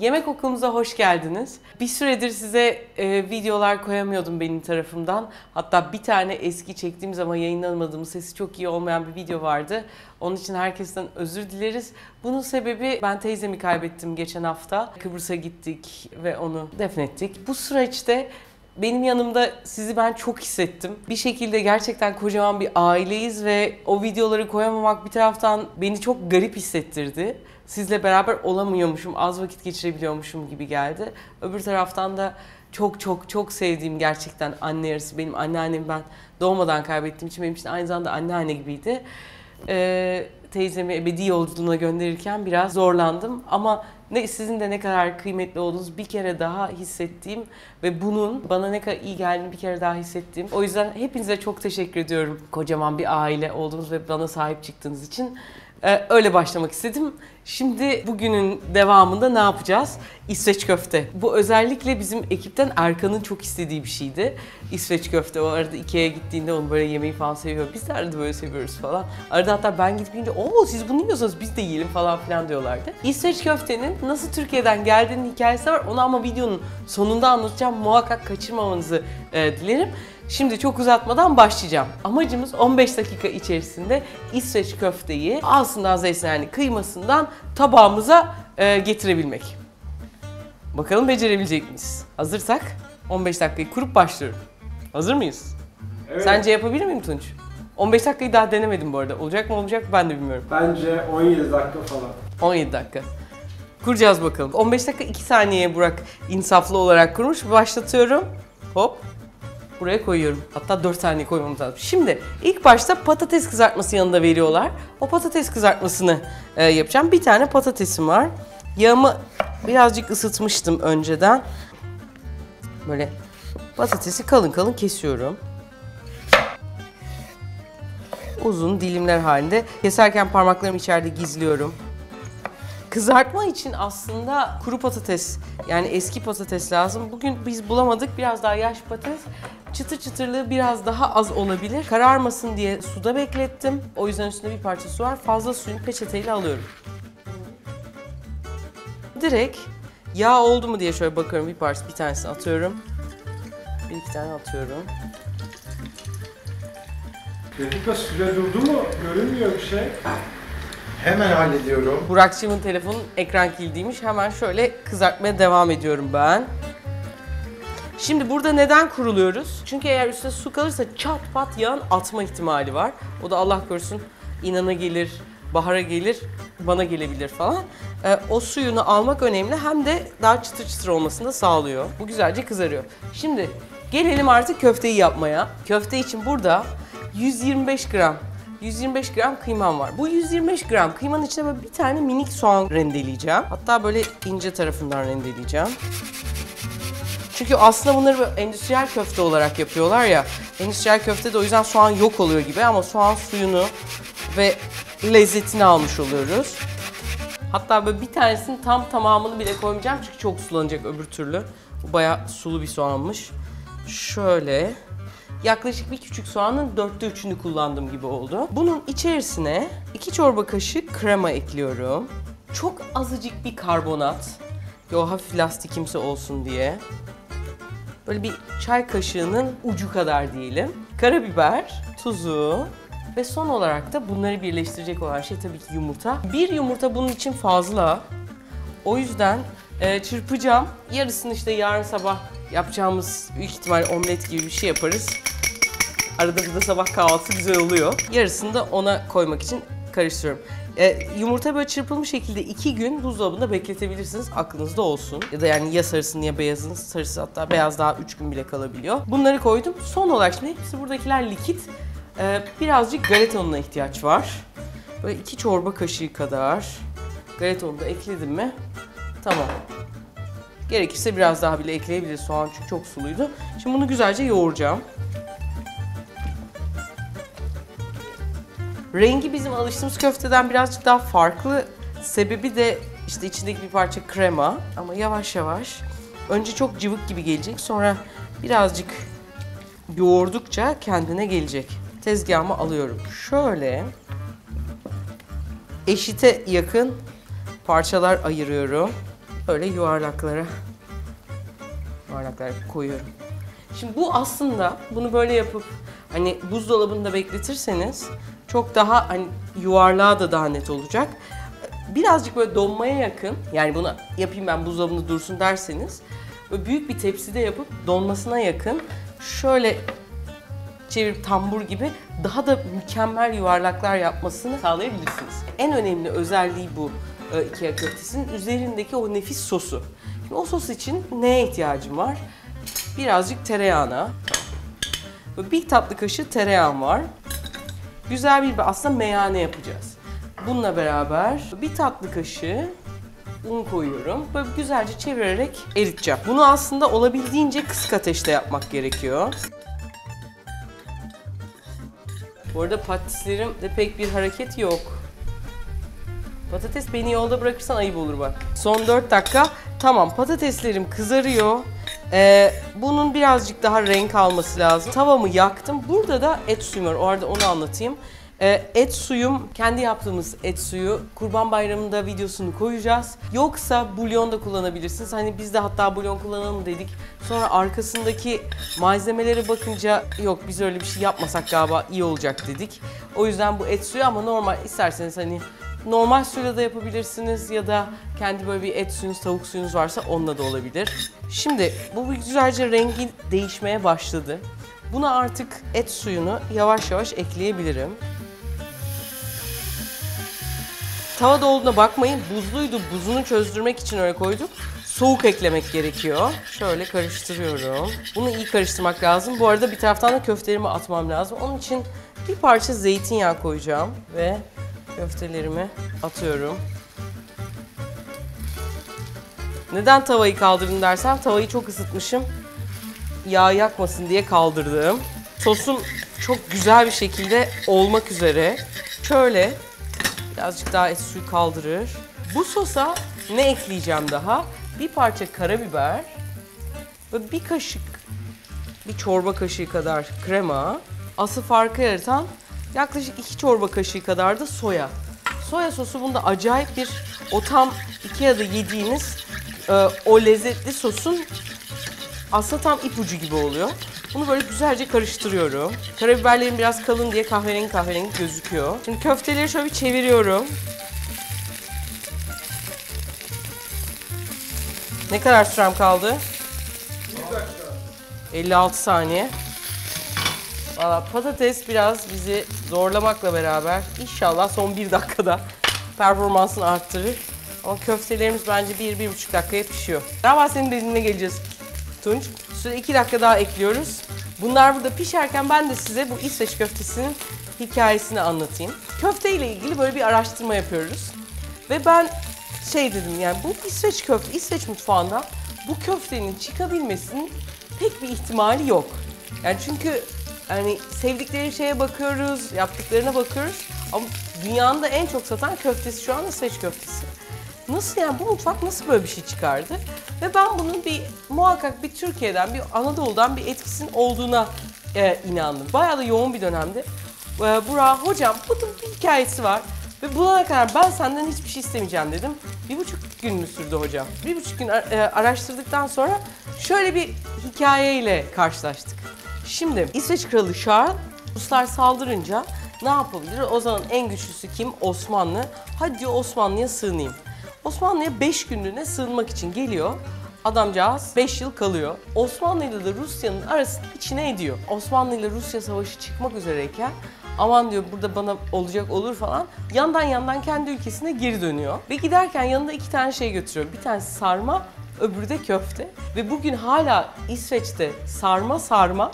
Yemek okulumuza hoş geldiniz. Bir süredir size videolar koyamıyordum benim tarafımdan. Hatta bir tane eski çektiğim zaman yayınlamadığım, sesi çok iyi olmayan bir video vardı. Onun için herkesten özür dileriz. Bunun sebebi ben teyzemi kaybettim geçen hafta. Kıbrıs'a gittik ve onu defnettik. Bu süreçte benim yanımda sizi ben çok hissettim. Bir şekilde gerçekten kocaman bir aileyiz ve o videoları koyamamak bir taraftan beni çok garip hissettirdi. Sizle beraber olamıyormuşum, az vakit geçirebiliyormuşum gibi geldi. Öbür taraftan da çok sevdiğim gerçekten anne yarısı. Benim anneannemi ben doğmadan kaybettiğim için benim için aynı zamanda anneanne gibiydi. Teyzemi ebedi yolculuğuna gönderirken biraz zorlandım ama sizin de ne kadar kıymetli olduğunuzu bir kere daha hissettiğim ve bunun bana ne kadar iyi geldiğini bir kere daha hissettiğim. O yüzden hepinize çok teşekkür ediyorum. Kocaman bir aile olduğunuz ve bana sahip çıktığınız için. Öyle başlamak istedim. Şimdi bugünün devamında ne yapacağız? İsveç köfte. Bu özellikle bizim ekipten Erkan'ın çok istediği bir şeydi. İsveç köfte. O arada Ikea'ya gittiğinde onu böyle yemeği falan seviyor. Biz de arada böyle seviyoruz falan. Arada hatta ben gitmeyince "Oo siz bunu yiyorsanız biz de yiyelim" falan filan diyorlardı. İsveç köftenin nasıl Türkiye'den geldiğinin hikayesi var. Onu ama videonun sonunda anlatacağım. Muhakkak kaçırmamanızı dilerim. Şimdi çok uzatmadan başlayacağım. Amacımız 15 dakika içerisinde İsveç köfteyi ağzından zeytinyağlı kıymasından tabağımıza getirebilmek. Bakalım becerebilecek miyiz? Hazırsak 15 dakikayı kurup başlıyorum. Hazır mıyız? Evet. Sence yapabilir miyim Tunç? 15 dakikayı daha denemedim bu arada. Olacak mı olmayacak mı ben de bilmiyorum. Bence 17 dakika falan. 17 dakika. Kuracağız bakalım. 15 dakika 2 saniyeye Burak insaflı olarak kurmuş. Başlatıyorum. Hop. Buraya koyuyorum. Hatta 4 saniye koymamız lazım. Şimdi ilk başta patates kızartması yanında veriyorlar. O patates kızartmasını yapacağım. Bir tane patatesim var. Yağımı birazcık ısıtmıştım önceden. Böyle patatesi kalın kalın kesiyorum. Uzun dilimler halinde. Keserken parmaklarımı içeride gizliyorum. Kızartma için aslında kuru patates, yani eski patates lazım. Bugün biz bulamadık. Biraz daha yaş patates. Çıtır çıtırlığı biraz daha az olabilir. Kararmasın diye suda beklettim. O yüzden üstünde bir parça su var. Fazla suyunu peçeteyle alıyorum. Direkt yağ oldu mu diye şöyle bakıyorum. Bir tanesini atıyorum. Bir iki tane atıyorum. Dakika süre durdu mu? Görünmüyor bir şey. Hemen hallediyorum. Burak'cığımın telefonun ekran kilidiymiş. Hemen şöyle kızartmaya devam ediyorum ben. Şimdi burada neden kuruluyoruz? Çünkü eğer üstüne su kalırsa çat pat yağın atma ihtimali var. O da Allah korusun inana gelir, Bahar'a gelir, bana gelebilir falan. O suyunu almak önemli, hem de daha çıtır çıtır olmasını da sağlıyor. Bu güzelce kızarıyor. Şimdi gelelim artık köfteyi yapmaya. Köfte için burada 125 gram kıymam var. Bu 125 gram kıymanın içine böyle bir tane minik soğan rendeleyeceğim. Hatta böyle ince tarafından rendeleyeceğim. Çünkü aslında bunları böyle endüstriyel köfte olarak yapıyorlar ya. Endüstriyel köfte de o yüzden soğan yok oluyor gibi ama soğan suyunu ve lezzetini almış oluyoruz. Hatta böyle bir tanesinin tamamını bile koymayacağım çünkü çok sulanacak öbür türlü. Bu bayağı sulu bir soğanmış. Şöyle. Yaklaşık bir küçük soğanın 3'ünü kullandığım gibi oldu. Bunun içerisine 2 çorba kaşığı krema ekliyorum. Çok azıcık bir karbonat. O hafif lastikimsi olsun diye. Böyle bir çay kaşığının ucu kadar diyelim. Karabiber, tuzu ve son olarak da bunları birleştirecek olan şey tabii ki yumurta. Bir yumurta bunun için fazla. O yüzden çırpacağım. Yarısını işte yarın sabah yapacağımız büyük ihtimal omlet gibi bir şey yaparız. Arada burada sabah kahvaltısı güzel oluyor. Yarısını da ona koymak için karıştırıyorum. Yumurta böyle çırpılmış şekilde 2 gün buzdolabında bekletebilirsiniz. Aklınızda olsun. Ya da yani ya sarısını ya beyazını. Sarısı hatta beyaz daha 3 gün bile kalabiliyor. Bunları koydum. Son olarak şimdi hepsi buradakiler likit. Birazcık galeta ununa ihtiyaç var. Böyle 2 çorba kaşığı kadar galeta unu da ekledim mi? Tamam. Gerekirse biraz daha bile ekleyebiliriz. Soğan çünkü çok suluydu. Şimdi bunu güzelce yoğuracağım. Rengi bizim alıştığımız köfteden birazcık daha farklı. Sebebi de işte içindeki bir parça krema. Ama yavaş yavaş. Önce çok cıvık gibi gelecek. Sonra birazcık yoğurdukça kendine gelecek. Tezgahıma alıyorum. Şöyle eşite yakın parçalar ayırıyorum. Böyle yuvarlaklara koyuyorum. Şimdi bu aslında bunu böyle yapıp hani buzdolabında bekletirseniz çok daha hani yuvarlağı da daha net olacak. Birazcık böyle donmaya yakın, yani bunu yapayım ben buzdolabında dursun derseniz böyle büyük bir tepside yapıp donmasına yakın şöyle çevirip tambur gibi daha da mükemmel yuvarlaklar yapmasını sağlayabilirsiniz. En önemli özelliği bu IKEA köftesinin üzerindeki o nefis sosu. Şimdi o sos için neye ihtiyacım var? Birazcık tereyağına. Bir tatlı kaşığı tereyağım var. Güzel bir aslında meyhane yapacağız. Bununla beraber bir tatlı kaşığı un koyuyorum. Böyle güzelce çevirerek eriteceğim. Bunu aslında olabildiğince kısık ateşte yapmak gerekiyor. Bu arada patateslerimde pek bir hareket yok. Patates beni yolda bırakırsan ayıp olur bak. Son 4 dakika. Tamam, patateslerim kızarıyor. Bunun birazcık daha renk alması lazım. Tavamı yaktım. Burada da et suyum var. O arada onu anlatayım. Et suyum, kendi yaptığımız et suyu. Kurban Bayramı'nda videosunu koyacağız. Yoksa bulyon da kullanabilirsiniz. Hani biz de hatta bulyon kullanalım dedik. Sonra arkasındaki malzemelere bakınca yok biz öyle bir şey yapmasak galiba iyi olacak dedik. O yüzden bu et suyu, ama normal isterseniz hani normal suyla da yapabilirsiniz ya da kendi böyle bir et suyunuz, tavuk suyunuz varsa onunla da olabilir. Şimdi bu güzelce rengi değişmeye başladı. Buna artık et suyunu yavaş yavaş ekleyebilirim. Tavada olduğuna bakmayın, buzluydu. Buzunu çözdürmek için öyle koyduk. Soğuk eklemek gerekiyor. Şöyle karıştırıyorum. Bunu iyi karıştırmak lazım. Bu arada bir taraftan da köftelerimi atmam lazım. Onun için bir parça zeytinyağı koyacağım ve köftelerimi atıyorum. Neden tavayı kaldırdım dersem, tavayı çok ısıtmışım. Yağ yakmasın diye kaldırdım. Sosum çok güzel bir şekilde olmak üzere. Şöyle birazcık daha et suyu kaldırır. Bu sosa ne ekleyeceğim daha? Bir parça karabiber ve bir kaşık, bir çorba kaşığı kadar krema. Asıl farkı yaratan yaklaşık 2 çorba kaşığı kadar da soya. Soya sosu bunda acayip bir, o tam IKEA'da yediğiniz o lezzetli sosun aslında tam ipucu gibi oluyor. Bunu böyle güzelce karıştırıyorum. Karabiberlerim biraz kalın diye kahverengi gözüküyor. Şimdi köfteleri şöyle bir çeviriyorum. Ne kadar sürem kaldı? 56 saniye. Valla patates biraz bizi zorlamakla beraber inşallah son 1 dakikada performansını arttırır. Ama köftelerimiz bence 1-1,5 dakikaya pişiyor. Galiba senin dediğine geleceğiz Tunç. Süre 2 dakika daha ekliyoruz. Bunlar burada pişerken ben de size bu İsveç köftesinin hikayesini anlatayım. Köfte ile ilgili böyle bir araştırma yapıyoruz. Ve ben dedim, yani bu İsveç mutfağında bu köftenin çıkabilmesinin pek bir ihtimali yok. Yani çünkü yani sevdikleri şeye bakıyoruz, yaptıklarına bakıyoruz ama dünyanın da en çok satan köftesi şu an İsveç köftesi. Nasıl yani, bu mutfak nasıl böyle bir şey çıkardı? Ve ben bunun muhakkak bir Türkiye'den, bir Anadolu'dan bir etkisinin olduğuna inandım. Bayağı da yoğun bir dönemde. Burak, hocam bunun bir hikayesi var ve bulana kadar ben senden hiçbir şey istemeyeceğim dedim. 1,5 gün mü sürdü hocam? 1,5 gün araştırdıktan sonra şöyle bir hikayeyle karşılaştık. Şimdi İsveç Kralı Charles, Ruslar saldırınca ne yapabilir? O zaman en güçlüsü kim? Osmanlı. Hadi diyor Osmanlı'ya sığınayım. Osmanlı'ya 5 günlüğüne sığınmak için geliyor. Adamcağız 5 yıl kalıyor. Osmanlı ile de Rusya'nın arasını içine ediyor. Osmanlı ile Rusya savaşı çıkmak üzereyken aman diyor burada bana olacak olur falan. Yandan kendi ülkesine geri dönüyor. Ve giderken yanında 2 tane şey götürüyor. Bir tanesi sarma, öbürü de köfte. Ve bugün hala İsveç'te sarma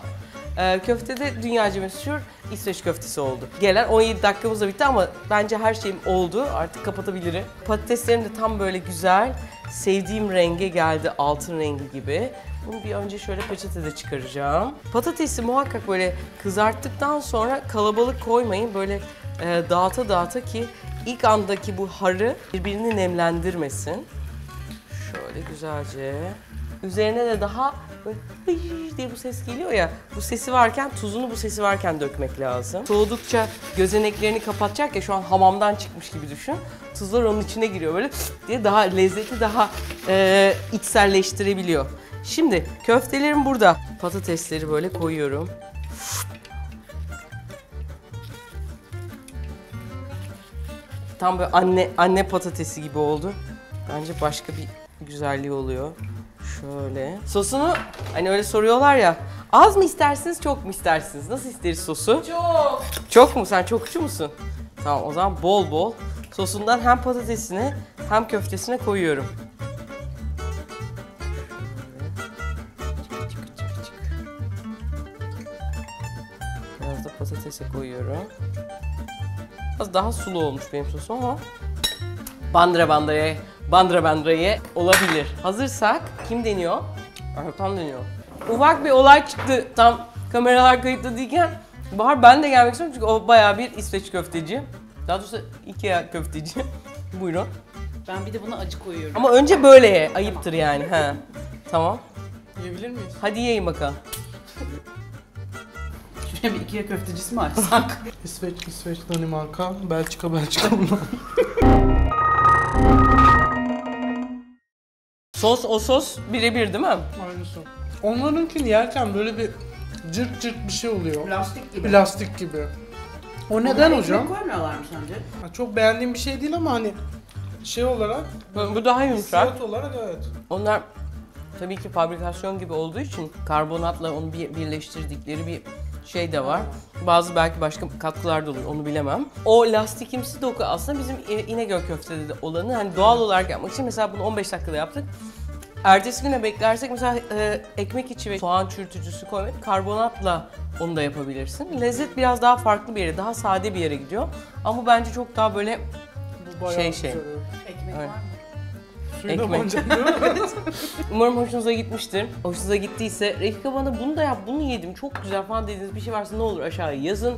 köftede dünyaca meşhur İsveç köftesi oldu. Gelen 17 dakikamız da bitti ama bence her şeyim oldu. Artık kapatabilirim. Patateslerim de tam böyle güzel, sevdiğim renge geldi, altın rengi gibi. Bunu bir önce şöyle peçetede çıkaracağım. Patatesi muhakkak böyle kızarttıktan sonra kalabalık koymayın. Böyle dağıta ki ilk andaki bu harı birbirini nemlendirmesin. Şöyle güzelce Üzerine de daha böyle hıy diye bu ses geliyor ya. Bu sesi varken, tuzunu bu sesi varken dökmek lazım. Soğudukça gözeneklerini kapatacak ya, şu an hamamdan çıkmış gibi düşün. Tuzlar onun içine giriyor böyle diye, daha lezzeti daha içselleştirebiliyor. Şimdi köftelerim burada. Patatesleri böyle koyuyorum. Tam böyle anne patatesi gibi oldu. Bence başka bir güzelliği oluyor. Şöyle. Sosunu hani öyle soruyorlar ya. Az mı istersiniz, çok mu istersiniz? Nasıl isteriz sosu? Çok. Çok mu? Sen çokçu musun? Tamam, o zaman bol bol sosundan hem patatesine hem köftesine koyuyorum. Biraz da patatese koyuyorum. Biraz daha sulu olmuş benim sosum ama bandıra olabilir. Hazırsak kim deniyor? Erkan deniyor. Ufak bir olay çıktı tam kameralar kayıtlı değilken. Bahar, ben de gelmek istiyorum çünkü o bayağı bir İsveç köfteci. Daha doğrusu Ikea köfteci. Buyurun. Ben bir de buna acı koyuyorum. Ama önce böyle ye. Ayıptır yani. Ha. Tamam. Yiyebilir miyiz? Hadi yiyin bakalım. Şuraya bir Ikea köftecisi mi açsak? İsveç, Danimarka, Belçika bunlar. O sos birebir değil mi? Aynısı. Onlarınkini yerken böyle bir cırt cırt bir şey oluyor. Plastik gibi. Plastik gibi. O neden hocam? Ekmek koymuyorlar mı sence? Ha, çok beğendiğim bir şey değil ama hani şey olarak, Bu daha yumuşak. hissiyat olarak evet. Onlar tabii ki fabrikasyon gibi olduğu için karbonatla onu birleştirdikleri bir şey de var. Bazı belki başka katkılar da olur, onu bilemem. O lastikimsi doku aslında bizim İnegöl köftede de olanı, hani doğal olarak yapmak için mesela bunu 15 dakikada yaptık. Ertesi güne beklersek mesela ekmek içi ve soğan çürütücüsü koymayıp karbonatla onu da yapabilirsin. Lezzet biraz daha farklı bir yere, daha sade bir yere gidiyor. Ama bu bence çok daha böyle Bu bayağı Şey. güzel. Ekmek Evet. var mı? Suyu da Ekmek. banacak değil mi? Umarım hoşunuza gitmiştir. Hoşunuza gittiyse Refika bana bunu da yap, bunu yedim, çok güzel falan dediğiniz bir şey varsa ne olur aşağıya yazın.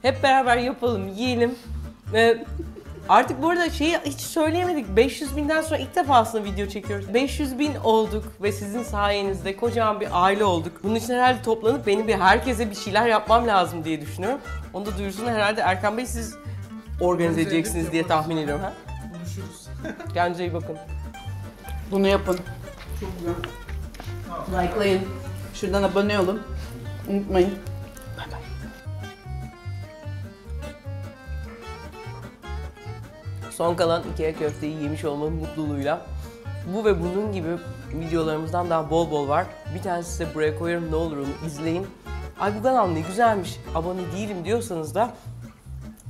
Hep beraber yapalım, yiyelim. Artık bu arada şeyi hiç söyleyemedik. 500.000'den sonra ilk defa aslında video çekiyoruz. 500.000 olduk ve sizin sayenizde kocaman bir aile olduk. Bunun için herhalde toplanıp benim herkese bir şeyler yapmam lazım diye düşünüyorum. Onu da duyurusunu herhalde Erkan Bey siz organize edeceksiniz diye tahmin ediyorum. Ha? Buluşuruz. Kendinize iyi bakın. Bunu yapın. Çok güzel. Likelayın. Şuradan abone olun. Unutmayın. Son kalan Ikea köfteyi yemiş olmanın mutluluğuyla. Bu ve bunun gibi videolarımızdan daha bol bol var. Bir tanesi size buraya koyarım, ne olur onu izleyin. Ay bu kanal ne güzelmiş, abone değilim diyorsanız da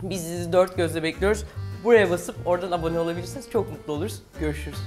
biz sizi dört gözle bekliyoruz. Buraya basıp oradan abone olabilirsiniz. Çok mutlu oluruz. Görüşürüz.